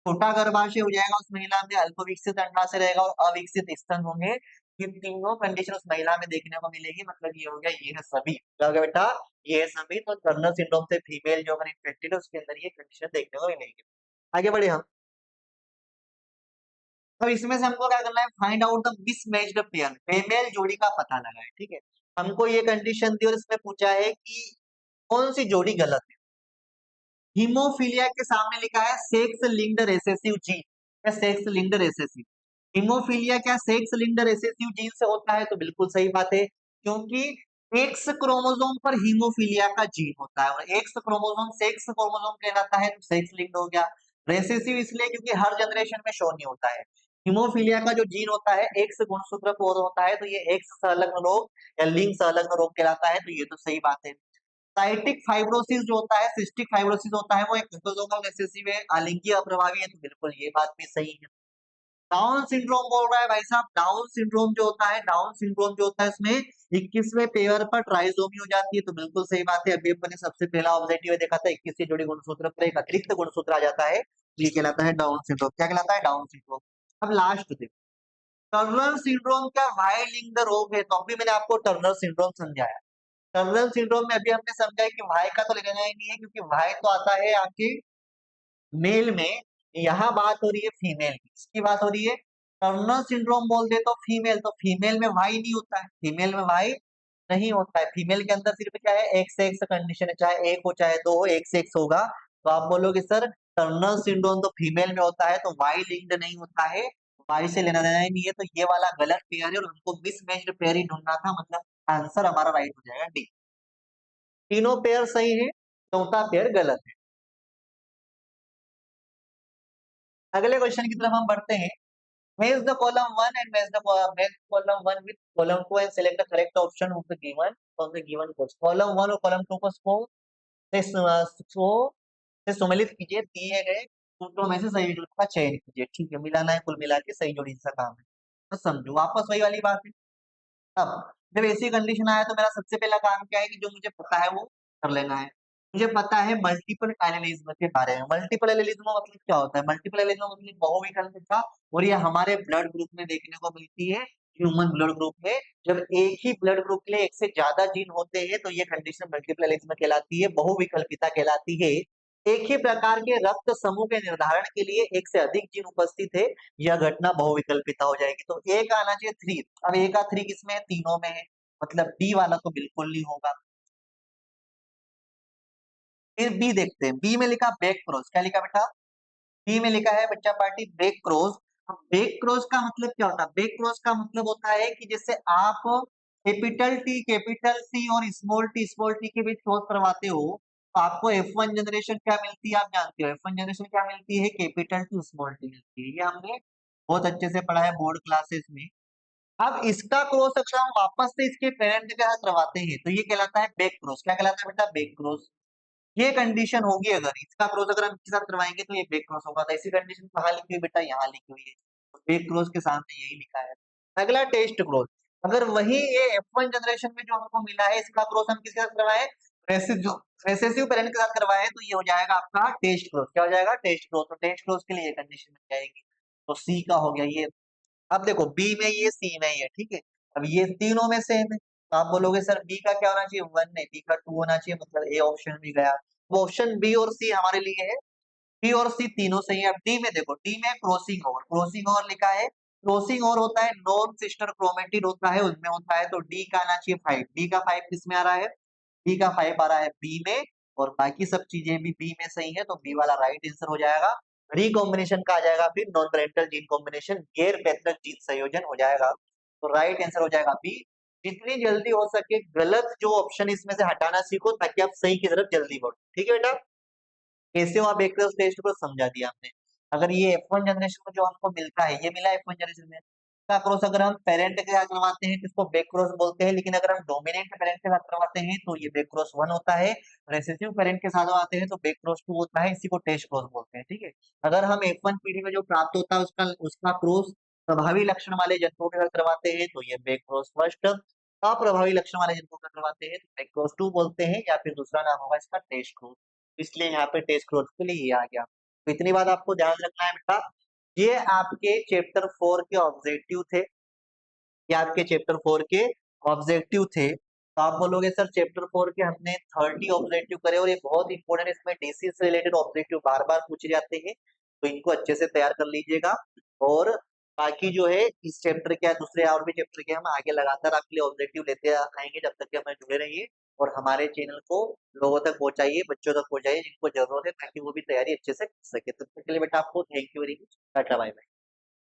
छोटा गर्भाशय हो जाएगा उस महिला में, अल्प विकसित अंडाशय रहेगा और अविकसित स्तन होंगे। ये तीनों कंडीशन उस महिला में देखने को मिलेगी, मतलब ये हो गया, ये है सभी, क्या हो गया बेटा, ये है सभी। तो टर्नर सिंड्रोम से फीमेल जो अगर इन्फेक्टेड है उसके अंदर ये कंडीशन देखने को मिलेगी। आगे बढ़े हम। अब इसमें से हमको क्या करना है, find out the mismatched pair, female जोड़ी का पता लगाए, ठीक है। हमको ये कंडीशन दी और इसमें पूछा है कि कौन सी जोड़ी गलत है। हीमोफीलिया के सामने लिखा है सेक्स लिंक्ड रिसेसिव जीन, या सेक्स लिंक्ड रिसेसिव। हीमोफीलिया क्या सेक्स लिंक्ड रिसेसिव जीन से होता है, तो बिल्कुल सही बात है, क्योंकि एक्स क्रोमोसोम पर हीमोफीलिया का जीन होता है और एक्स क्रोमोसोम सेक्स क्रोमोसोम कहलाता है, तो सेक्स लिंक्ड हो गया। रिसेसिव इसलिए क्योंकि हर जनरेशन में शो नहीं होता है। हीमोफीलिया का जो जीन होता है एक्स गुणसूत्र पर होता है, तो ये एक्स संलग्न रोग या लिंग संलग्न रोग कहलाता है, तो ये तो सही बात है। साइटिक फाइब्रोसिस जो होता है, सिस्टिक फाइब्रोसिस होता है, वो एक ऑटोसोमल रिसेसिव है, अलिंगीय अप्रभावी है, तो बिल्कुल ये बात भी सही है। डाउन सिंड्रोम बोल रहा है भाई साहब, डाउन सिंड्रोम जो होता है, डाउन सिंड्रोम जो होता है इसमें 21वें पेयर पर ट्राइसोमी हो जाती है, तो बिल्कुल सही बात है। अभी अपने सबसे पहला ऑब्जेक्टिव देखा था, 21वीं जोड़ी गुणसूत्र पर एक अतिरिक्त गुणसूत्र आ जाता है, ये कहलाता है डाउन सिंड्रोम। क्या कहलाता है, डाउन सिंड्रोम। अब लास्ट देखो, टर्नर सिंड्रोम क्या वाई लिंक्ड रोग है, तो अभी मैंने आपको टर्नर सिंड्रोम समझाया। टर्नर सिंड्रोम में अभी हमने समझा है कि वाई का तो लेना ही नहीं है, क्योंकि वाई तो आता है आपके मेल में, यहाँ बात हो रही है फीमेल की, इसकी बात हो रही है। टर्नर सिंड्रोम बोल दे तो फीमेल, तो फीमेल में वाई नहीं होता है, फीमेल में वाई नहीं होता है, फीमेल के अंदर सिर्फ क्या है, एक्स एक्स कंडीशन है, चाहे एक हो चाहे दो हो, एक्स एक्स होगा। तो आप बोलोगे सर टर्नर सिंड्रोम तो फीमेल में होता है, तो वाई लिंक्ड नहीं होता है, वाई से लेना देना ही नहीं है, तो ये वाला गलत पेयर है और हमको मिसमैच्ड पेयर ही ढूंढना था, मतलब आंसर हमारा राइट हो जाएगा डी। तीनों पेयर सही है, चौथा पेयर गलत है। अगले क्वेश्चन की तरफ हम बढ़ते हैं। Match the column 1 and match column 1 with column 2 and select the correct option of the given from the given question. column 1 और column 2 को से से सम्मिलित कीजिए, दिए गए सूत्रों में से सही जोड़ी का चयन कीजिए, ठीक है। मिलाना है, कुल मिला के सही जोड़ी का काम है, तो समझो वापस वही वाली बात है। अब जब ऐसी कंडीशन आया तो मेरा सबसे पहला काम क्या है कि जो मुझे पता है वो कर लेना है। मुझे पता है मल्टीपल एनालिज्म के बारे में। मल्टीपल एनालिज्म मतलब क्या होता है, मल्टीपल एनालिज्म मतलब बहुविकल्पिता, और ये हमारे ब्लड ग्रुप में देखने को मिलती है, ह्यूमन ब्लड ग्रुप में। जब एक ही ब्लड ग्रुप के लिए एक से ज्यादा जीन होते हैं तो ये कंडीशन मल्टीपल एनालिज्म कहलाती है, बहुविकल्पिता कहलाती है। एक ही प्रकार के रक्त समूह के निर्धारण के लिए एक से अधिक जीन उपस्थित है, यह घटना बहुविकल्पिता हो जाएगी। तो ए का आना चाहिए 3, अब ए का 3 किसमें है, तीनों में है, मतलब डी वाला तो बिल्कुल नहीं होगा। फिर बी देखते हैं, बी में लिखा बैक क्रॉस, क्या लिखा बेटा, बी में लिखा है बच्चा पार्टी बैक क्रॉस। अब बैक क्रॉस का मतलब क्या होता है, बैक क्रॉस का मतलब होता है कि जैसे आप कैपिटल टी कैपिटल सी और स्मॉल टी के बीच क्रॉस करवाते हो, तो आपको F1 जनरेशन क्या मिलती है, आप जानते हो F1 जनरेशन क्या मिलती है, कैपिटल टी स्मॉल टी मिलती है, ये हमने बहुत अच्छे से पढ़ा है बोर्ड क्लासेस में। अब इसका क्रॉस अगर हम वापस से इसके पेरेंट के साथ करवाते हैं तो ये कहलाता है बैक क्रॉस। क्या कहलाता है बेटा? Back cross. ये कंडीशन होगी, अगर इसका क्रॉस अगर हम इसके साथ करवाएंगे तो ये बैक क्रॉस होगा। तो ऐसी कंडीशन कहाँ लिखी हुई बेटा? यहाँ लिखी हुई है। तो बैक क्रॉस के सामने यही लिखा है। अगला टेस्ट क्रॉस। अगर वही ये F1 जनरेशन में जो हमको मिला है इसका क्रॉस हम किसके साथ करवाए? रेसेसिव पेरेंट के साथ करवाए तो ये हो जाएगा आपका टेस्ट क्रॉस। क्या हो जाएगा? Test cross. तो टेस्ट क्रॉस के लिए ये कंडीशन बन जाएगी। तो सी का हो गया ये। अब देखो बी में ये, सी में ये, ठीक है। अब ये तीनों में सेम है तो आप बोलोगे सर बी का क्या होना चाहिए? 1 नहीं, बी का 2 होना चाहिए, मतलब ए ऑप्शन भी गया। वो ऑप्शन बी और सी हमारे लिए है। बी और सी तीनों सही है। अब डी में देखो, डी में क्रॉसिंग ओवर, क्रॉसिंग ओवर लिखा है। क्रॉसिंग ओवर होता है नॉन सिस्टर क्रोमेटिड होता है, उसमें होता है। तो डी का आना चाहिए 5। डी का 5 किस में आ रहा है? डी का 5 आ रहा है बी में। और बाकी सब चीजें भी बी में सही है तो बी वाला राइट आंसर हो जाएगा। रिकॉम्बिनेशन का आ जाएगा फिर नॉन पेरेंटल जीन कॉम्बिनेशन, गैर पैतृक जीन संयोजन हो जाएगा। तो राइट आंसर हो जाएगा बी। जितनी जल्दी हो सके गलत जो ऑप्शन इसमें से हटाना सीखो ताकि आप सही की तरफ जल्दी बढ़ो। ठीक है बेटा? कैसे हो आप एक टेस्ट को समझा दिया आपने। अगर ये F1 जनरेशन में जो हमको मिलता है, ये मिला F1 जनरेशन में का क्रॉस अगर हम पेरेंट के साथ करवाते हैं तो इसको बैक क्रॉस बोलते हैं। लेकिन अगर हम डोमिनेंट पेरेंट के साथ करवाते हैं तो ये बैक क्रॉस 1 होता है। रेसेसिव पेरेंट के साथ करवाते हैं तो बैक क्रॉस 2 होता है। इसी को टेस्ट क्रॉस बोलते हैं। ठीक है? अगर हम F1 पीढ़ी में जो प्राप्त होता है उसका उसका क्रॉस प्रभावी लक्षण वाले जंतुओं के साथ करवाते हैं तो ये बैक क्रॉस फर्स्ट। अप्रभावी लक्षण वाले जंतुओं का करवाते हैं तो बैक क्रॉस 2 बोलते हैं, या फिर दूसरा नाम होगा इसका टेस्ट क्रॉस। इसलिए यहाँ पे टेस्ट ग्रोथ के लिए ये आ गया। तो इतनी बात आपको ध्यान रखना है बेटा। ये आपके चैप्टर 4 के ऑब्जेक्टिव थे। ये आपके चैप्टर 4 के ऑब्जेक्टिव थे। तो आप बोलोगे सर चैप्टर 4 के हमने 30 ऑब्जेक्टिव करे और ये बहुत इंपॉर्टेंट, इसमें डीसी से रिलेटेड ऑब्जेक्टिव बार बार पूछे जाते हैं। तो इनको अच्छे से तैयार कर लीजिएगा। और बाकी जो है इस चैप्टर के दूसरे और भी चैप्टर के हम आगे लगातार आपके लिए ऑब्जेक्टिव लेते आएंगे, जब तक कि हमें जुड़े रहिए। और हमारे चैनल को लोगों तक पहुंचाइए, बच्चों तक पहुंचाइए जिनको जरूरत है, ताकि वो भी तैयारी अच्छे से कर सके। तब तक के लिए बेटा आपको thank you very much. Tata bye bye.